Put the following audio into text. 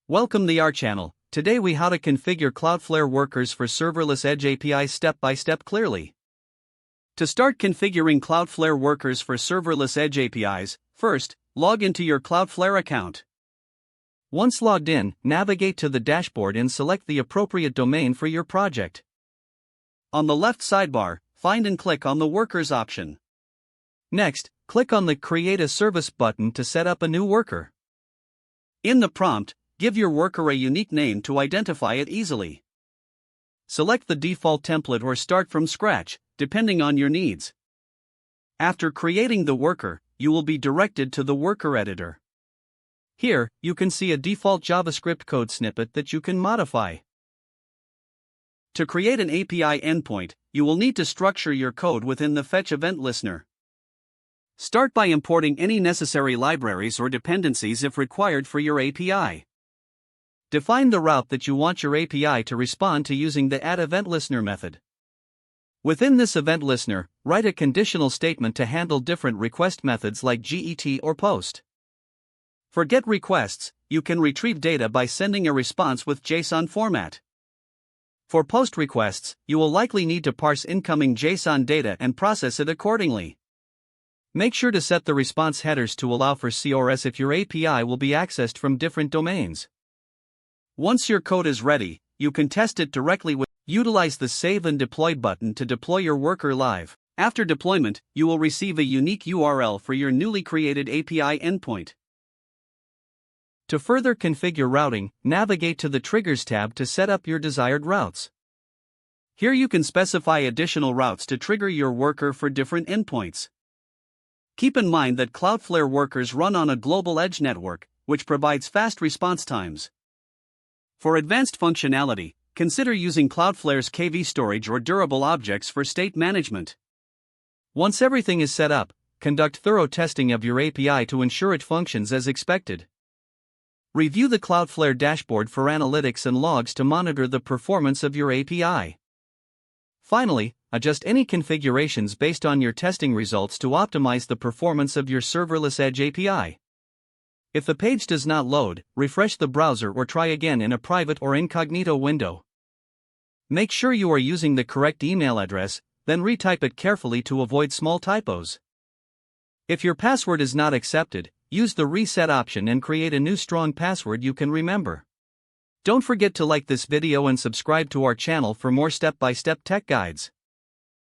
Welcome to our channel. Today we how to configure Cloudflare Workers for Serverless Edge API step by step clearly. To start configuring Cloudflare Workers for Serverless Edge APIs, first, log into your Cloudflare account. Once logged in, navigate to the dashboard and select the appropriate domain for your project. On the left sidebar, find and click on the Workers option. Next, click on the Create a Service button to set up a new worker. In the prompt, give your worker a unique name to identify it easily. Select the default template or start from scratch, depending on your needs. After creating the worker, you will be directed to the worker editor. Here, you can see a default JavaScript code snippet that you can modify. To create an API endpoint, you will need to structure your code within the Fetch event listener. Start by importing any necessary libraries or dependencies if required for your API. Define the route that you want your API to respond to using the add-event-listener method. Within this event listener, write a conditional statement to handle different request methods like GET or POST. For GET requests, you can retrieve data by sending a response with JSON format. For POST requests, you will likely need to parse incoming JSON data and process it accordingly. Make sure to set the response headers to allow for CRS if your API will be accessed from different domains. Once your code is ready, you can test it directly with. Utilize the Save and Deploy button to deploy your worker live. After deployment, you will receive a unique URL for your newly created API endpoint. To further configure routing, navigate to the Triggers tab to set up your desired routes. Here you can specify additional routes to trigger your worker for different endpoints. Keep in mind that Cloudflare Workers run on a global edge network, which provides fast response times. For advanced functionality, consider using Cloudflare's KV storage or durable objects for state management. Once everything is set up, conduct thorough testing of your API to ensure it functions as expected. Review the Cloudflare dashboard for analytics and logs to monitor the performance of your API. Finally, adjust any configurations based on your testing results to optimize the performance of your Serverless Edge API. If the page does not load, refresh the browser or try again in a private or incognito window. Make sure you are using the correct email address, then retype it carefully to avoid small typos. If your password is not accepted, use the reset option and create a new strong password you can remember. Don't forget to like this video and subscribe to our channel for more step-by-step tech guides.